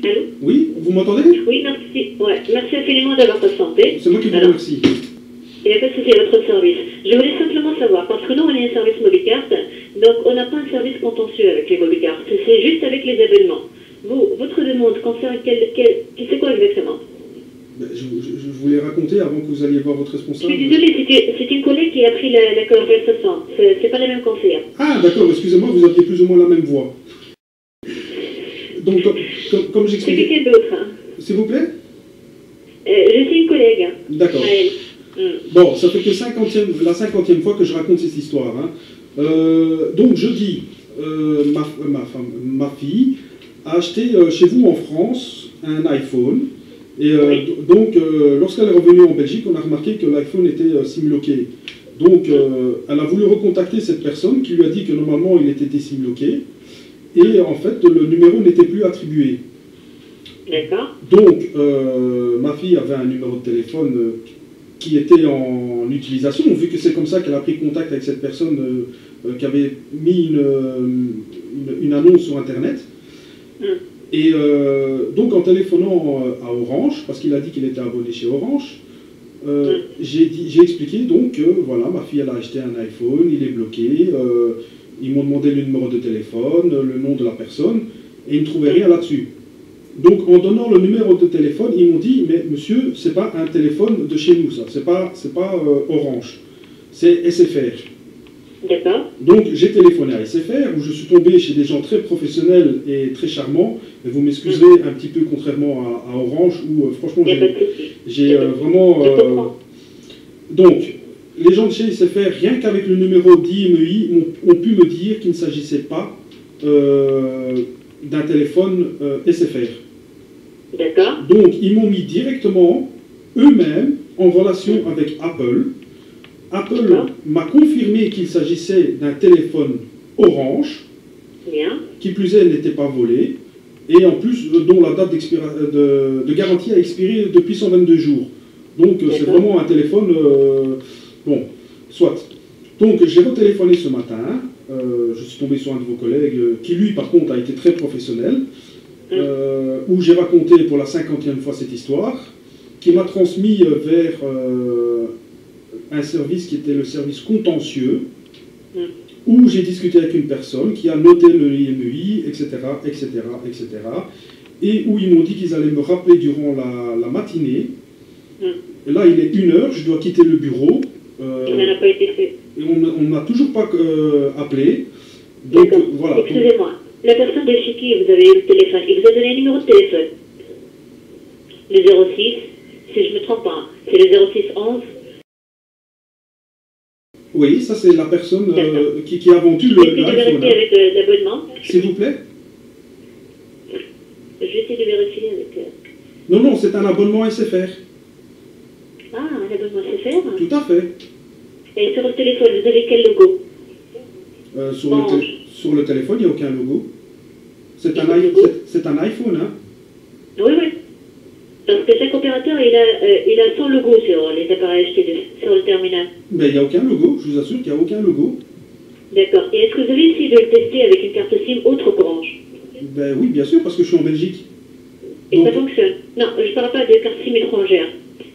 Allô? Oui, vous m'entendez? Oui, merci. Ouais, merci infiniment d'avoir patienté. C'est moi qui vous remercie. Il n'y a pas de souci à votre service. Je voulais simplement savoir, parce que nous, on est un service Mobicart, donc on n'a pas un service contentieux avec les Mobicarts, c'est juste avec les abonnements. Vous, votre demande concerne c'est quoi exactement? Je vous l'ai raconté avant que vous alliez voir votre Je responsable. suis désolée, c'est une collègue qui a pris la conversation. C'est pas la même conseillère. Ah, d'accord, excusez-moi, vous aviez plus ou moins la même voix. Donc, comme C'est j'expliquais... quelqu'un d'autre. Hein. S'il vous plaît? Je suis une collègue. Hein. D'accord. Bon, ça fait que la 50e fois que je raconte cette histoire. Hein. Donc, jeudi, ma fille a acheté chez vous en France un iPhone. Et donc, lorsqu'elle est revenue en Belgique, on a remarqué que l'iPhone était SIM-locké. Donc, elle a voulu recontacter cette personne qui lui a dit que normalement il était SIM-locké. Et en fait, le numéro n'était plus attribué. D'accord. Donc, ma fille avait un numéro de téléphone qui était en utilisation, vu que c'est comme ça qu'elle a pris contact avec cette personne qui avait mis une annonce sur Internet. Et donc, en téléphonant à Orange, parce qu'il a dit qu'il était abonné chez Orange, j'ai expliqué donc que voilà, ma fille elle a acheté un iPhone, il est bloqué, ils m'ont demandé le numéro de téléphone, le nom de la personne, et ils ne trouvaient rien là-dessus. Donc en donnant le numéro de téléphone, ils m'ont dit, mais monsieur, c'est pas un téléphone de chez nous ça, c'est pas Orange, c'est SFR. D'accord. Donc j'ai téléphoné à SFR, où je suis tombé chez des gens très professionnels et très charmants, et vous m'excuserez un petit peu contrairement à Orange, où franchement j'ai vraiment... donc, les gens de chez SFR, rien qu'avec le numéro d'IMEI, ont pu me dire qu'il ne s'agissait pas d'un téléphone SFR. D'accord. Donc, ils m'ont mis directement, eux-mêmes, en relation avec Apple. Apple m'a confirmé qu'il s'agissait d'un téléphone Orange, qui plus est n'était pas volé, et en plus dont la date de garantie a expiré depuis 122 jours. Donc c'est vraiment un téléphone, bon, soit. Donc j'ai retéléphoné ce matin, je suis tombé sur un de vos collègues, qui lui par contre a été très professionnel, où j'ai raconté pour la 50e fois cette histoire, qui m'a transmis vers un service qui était le service contentieux, où j'ai discuté avec une personne qui a noté le IMEI, etc., etc., etc., et où ils m'ont dit qu'ils allaient me rappeler durant la matinée. Et là, il est 1h, je dois quitter le bureau. Il n'a pas été fait. Et on ne m'a toujours pas appelé. Donc, voilà. Excusez-moi, la personne de chez qui vous avez eu le téléphone, il vous a donné un numéro de téléphone. Le 06, si je ne me trompe pas, c'est le 06 11. Oui, ça c'est la personne qui a vendu l'iPhone. Avec l'abonnement. S'il vous plaît. Je vais essayer de vérifier avec... Non, non, c'est un abonnement SFR. Ah, un abonnement SFR? Tout à fait. Et sur le téléphone, vous avez quel logo? Sur le téléphone, il n'y a aucun logo. C'est un iPhone, hein? Oui, oui. Parce que chaque opérateur, il a son logo sur les appareils achetés sur le terminal. Mais il n'y a aucun logo, je vous assure qu'il n'y a aucun logo. D'accord. Et est-ce que vous avez essayé de le tester avec une carte SIM autre qu'Orange? Ben oui, bien sûr, parce que je suis en Belgique. Et ça fonctionne? Non, je ne parle pas de carte SIM étrangère.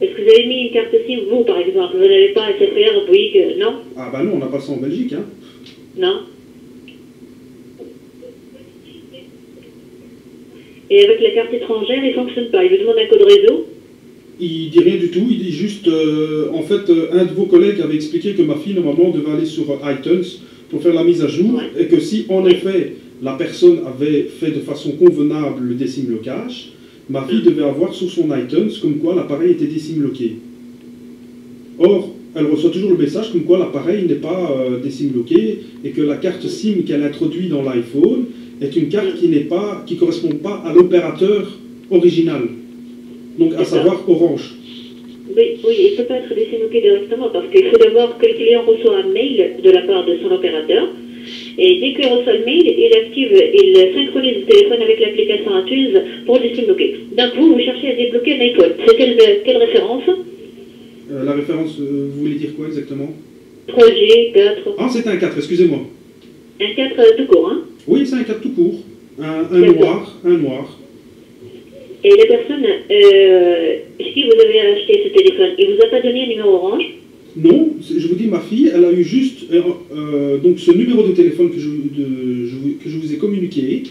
Est-ce que vous avez mis une carte SIM, vous, par exemple? Vous n'avez pas SFR, Bouygues, non? Ah ben non, on n'a pas ça en Belgique, hein. Non. Et avec la carte étrangère, il ne fonctionne pas. Il vous demande un code réseau? Il dit rien du tout, il dit juste... en fait, un de vos collègues avait expliqué que ma fille, normalement, devait aller sur iTunes pour faire la mise à jour, et que si, en effet, la personne avait fait de façon convenable le désim-locage, ma fille devait avoir sur son iTunes comme quoi l'appareil était désim-loqué. Or, elle reçoit toujours le message comme quoi l'appareil n'est pas désim-loqué et que la carte SIM qu'elle introduit dans l'iPhone est une carte qui ne correspond pas à l'opérateur original, donc à savoir Orange. Oui, il ne peut pas être désim-loqué directement parce qu'il faut d'abord que le client reçoit un mail de la part de son opérateur. Et dès qu'il reçoit le mail, il synchronise le téléphone avec l'application iTunes pour le débloquer. Donc vous cherchez à débloquer un iPhone. C'est quelle référence? La référence, vous voulez dire quoi exactement? 3G, 4. Ah, c'est un 4, excusez-moi. Un 4 tout court, hein? Oui, c'est un 4 tout court. Un noir. Et la personne qui vous avez acheté ce téléphone, il vous a pas donné un numéro orange? Non, je vous dis, ma fille, elle a eu juste donc ce numéro de téléphone que je vous ai communiqué.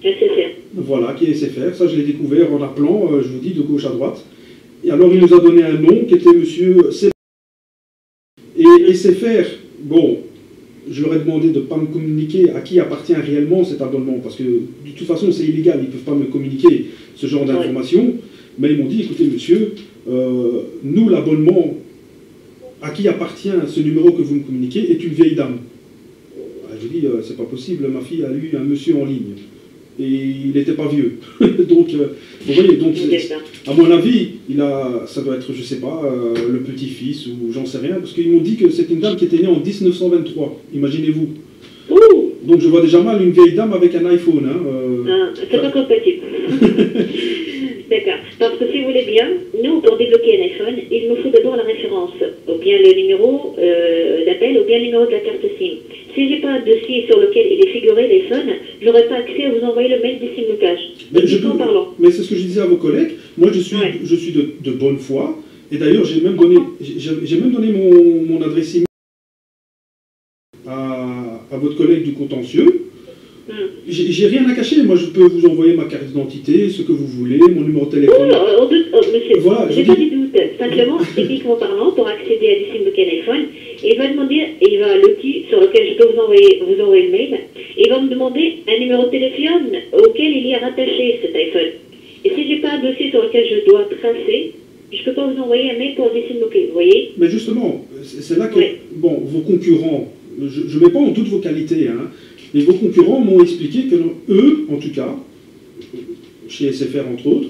SFR. Voilà, qui est SFR. Ça, je l'ai découvert en appelant, je vous dis, de gauche à droite. Et alors, il nous a donné un nom qui était monsieur C. Et SFR, bon, je leur ai demandé de ne pas me communiquer à qui appartient réellement cet abonnement, parce que de toute façon, c'est illégal, ils ne peuvent pas me communiquer ce genre d'informations. Mais ils m'ont dit, écoutez, monsieur, nous, l'abonnement à qui appartient ce numéro que vous me communiquez est une vieille dame. Je dis, c'est pas possible, ma fille a eu un monsieur en ligne. Et il n'était pas vieux. Donc, vous voyez, donc, à mon avis, ça doit être, je sais pas, le petit-fils ou j'en sais rien, parce qu'ils m'ont dit que c'est une dame qui était née en 1923, imaginez-vous. Donc je vois déjà mal une vieille dame avec un iPhone. C'est pas compatible. D'accord. Parce que si vous voulez bien, nous, pour débloquer un iPhone, il nous faut d'abord la référence, ou bien le numéro d'appel, ou bien le numéro de la carte SIM. Si j'ai pas un dossier sur lequel il est figuré l'iPhone, je n'aurai pas accès à vous envoyer le mail des SIM blocage. Mais c'est ce que je disais à vos collègues. Moi, je suis de bonne foi. Et d'ailleurs, j'ai même donné mon adresse email à votre collègue du contentieux. J'ai rien à cacher, moi je peux vous envoyer ma carte d'identité, ce que vous voulez, mon numéro de téléphone. Monsieur, voilà, j'ai pas du doute. Simplement, techniquement parlant, pour accéder à des SIM de iPhone, il va demander, il va l'outil sur lequel je peux vous envoyer le mail, il va me demander un numéro de téléphone auquel il y a rattaché cet iPhone. Et si j'ai pas un dossier sur lequel je dois tracer, je peux pas vous envoyer un mail pour des SIM bloqués, vous voyez? Mais justement, c'est là que, bon, vos concurrents, je ne mets pas en doute vos qualités, hein, mais vos concurrents m'ont expliqué que eux, en tout cas, chez SFR entre autres,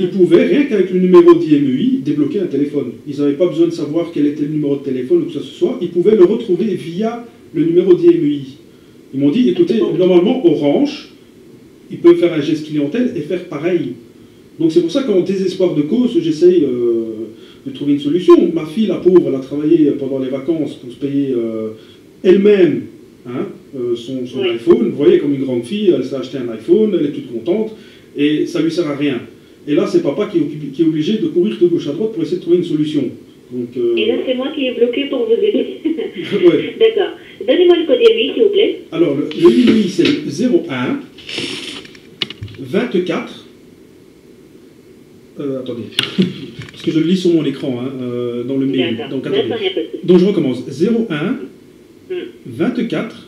ils pouvaient, rien qu'avec le numéro d'IMEI, débloquer un téléphone. Ils n'avaient pas besoin de savoir quel était le numéro de téléphone ou que ce soit, ils pouvaient le retrouver via le numéro d'IMEI. Ils m'ont dit, écoutez, normalement, Orange, ils peuvent faire un geste clientèle et faire pareil. Donc c'est pour ça qu'en désespoir de cause, j'essaye de trouver une solution. Ma fille, la pauvre, elle a travaillé pendant les vacances pour se payer elle-même son iPhone. Vous voyez, comme une grande fille, elle s'est acheté un iPhone, elle est toute contente, et ça ne lui sert à rien. Et là, c'est papa qui est obligé de courir de gauche à droite pour essayer de trouver une solution. Donc, et là, c'est moi qui ai bloqué pour vous aider. D'accord. Donnez-moi le code IMEI, s'il vous plaît. Alors, le IMEI, c'est 01 24. Attendez, parce que je le lis sur mon écran, dans le mail. Donc je recommence. 01 24.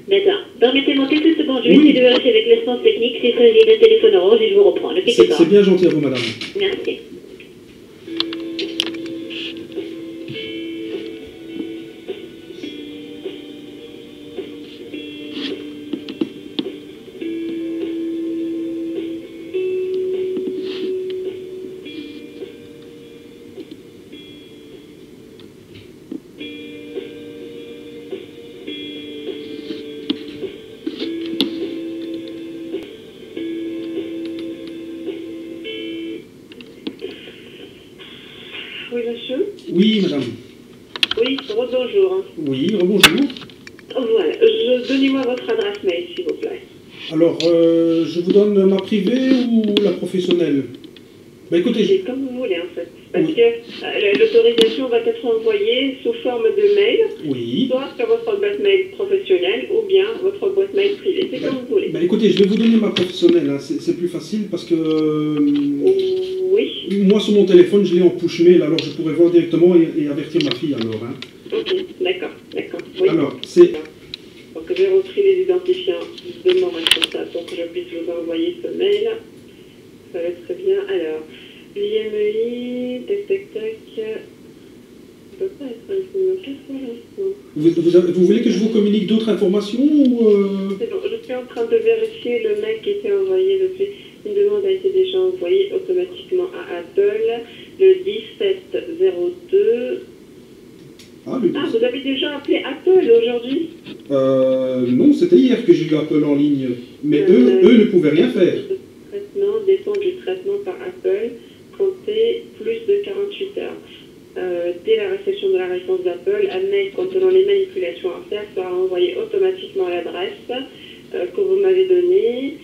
D'accord. Permettez-moi quelques secondes, je vais essayer de vérifier avec l'assistance technique s'il s'agit d'un téléphone orange et je vous reprends. C'est bien gentil à vous, madame. Merci. Oui, monsieur? Oui, madame. Oui, rebonjour. Oui, rebonjour. Voilà, donnez-moi votre adresse mail, s'il vous plaît. Alors, je vous donne ma privée ou la professionnelle? Bah, écoutez, c'est comme vous voulez, en fait. Parce que l'autorisation va être envoyée sous forme de mail, soit sur votre boîte mail professionnelle ou bien votre boîte mail privée. C'est comme vous voulez. Bah, écoutez, je vais vous donner ma professionnelle. Hein. C'est plus facile parce que moi, sur mon téléphone, je l'ai en push mail, alors je pourrais voir directement et avertir ma fille alors. Hein. Ok, d'accord. Oui. Alors, c'est... Donc, j'ai repris les identifiants de mon responsable pour que je puisse vous envoyer ce mail. Ça va être très bien. Alors, l'IMEI, tac. Ça peut pas être un bloqué pour l'instant. Vous voulez que je vous communique d'autres informations ou C'est bon, je suis en train de vérifier le mail qui était envoyé depuis. Une demande a été déjà envoyée automatiquement à Apple le 17/02. Ah, vous avez déjà appelé Apple aujourd'hui? Non, c'était hier que j'ai eu Apple en ligne. Mais eux ne pouvaient rien faire. Le traitement dépend du traitement par Apple. Comptez plus de 48 heures. Dès la réception de la réponse d'Apple, un mail contenant les manipulations à faire sera envoyé automatiquement à l'adresse que vous m'avez donnée.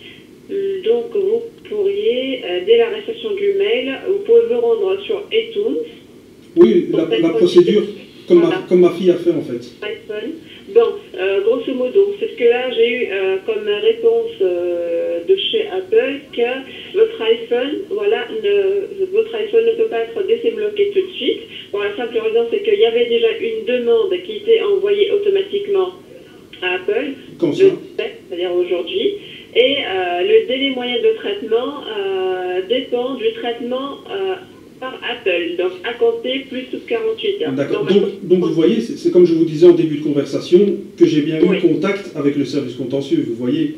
Donc vous pourriez dès la réception du mail, vous pouvez vous rendre sur iTunes. Oui, la procédure, comme ma fille a fait en fait. iPhone. Bon, grosso modo, c'est ce que là j'ai eu comme réponse de chez Apple que votre iPhone, voilà, votre iPhone ne peut pas être débloqué tout de suite. Pour la simple raison, c'est qu'il y avait déjà une demande qui était envoyée automatiquement à Apple, c'est-à-dire aujourd'hui, et le délai moyen de traitement dépend du traitement par Apple, donc à compter plus de 48 heures. D'accord. Donc vous voyez, c'est comme je vous disais en début de conversation, que j'ai bien eu contact avec le service contentieux, vous voyez.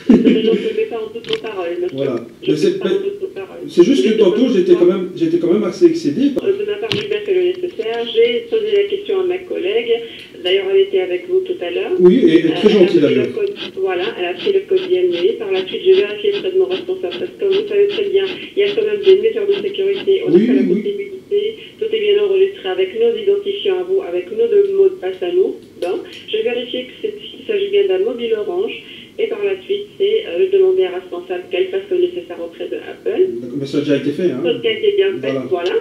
Je ne mets pas en doute vos paroles, monsieur. Voilà. C'est juste que tantôt, j'étais quand même assez excédé. De ma part, j'ai bien fait le nécessaire. J'ai posé la question à ma collègue. D'ailleurs, elle était avec vous tout à l'heure. Oui, et très gentille d'ailleurs. Voilà, elle a pris le code IMEI. Par la suite, j'ai vérifié le traitement responsable. Parce que comme vous savez très bien, il y a quand même des mesures de sécurité. On a fait la possibilité. Tout est bien enregistré avec nos identifiants à vous, avec nos deux mots de passe à nous. Donc, j'ai vérifié qu'il s'agit bien d'un mobile Orange. Et par la suite, c'est le demander à responsable qu'elle fasse le nécessaire auprès de Apple. Mais ça a déjà été fait, hein. Ça a été bien fait, voilà.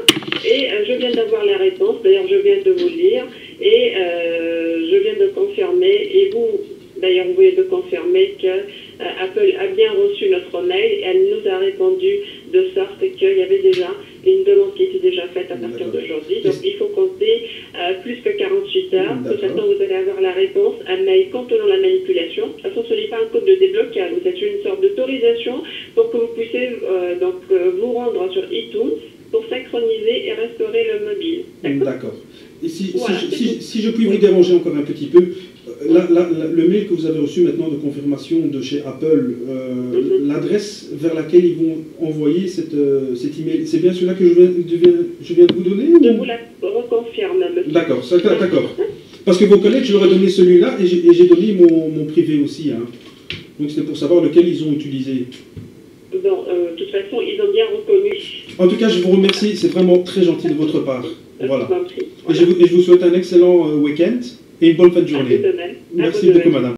Et je viens d'avoir la réponse, d'ailleurs je viens de vous lire, et je viens de confirmer, et vous, d'ailleurs vous venez de confirmer que Apple a bien reçu notre mail, et elle nous a répondu de sorte qu'il y avait déjà une demande qui était déjà faite à partir d'aujourd'hui. Donc il faut compter plus que 48 heures. De toute façon, vous allez avoir la réponse, un mail contenant la manipulation. De toute façon, ce n'est pas un code de déblocage, c'est une sorte d'autorisation pour que vous puissiez vous rendre sur iTunes pour synchroniser et restaurer le mobile. D'accord. Et si je puis vous déranger encore un petit peu, le mail que vous avez reçu maintenant de confirmation de chez Apple, l'adresse vers laquelle ils vont envoyer cet email, c'est bien celui-là que je viens de vous donner Je vous la reconfirme, monsieur. D'accord, d'accord. Parce que vos collègues, je leur ai donné celui-là et j'ai donné mon privé aussi. Hein. Donc c'était pour savoir lequel ils ont utilisé. Bon, de toute façon, ils ont bien reconnu. En tout cas, je vous remercie, c'est vraiment très gentil de votre part. Voilà. Voilà. Et je vous souhaite un excellent week-end et une bonne fin de journée. Merci beaucoup, madame.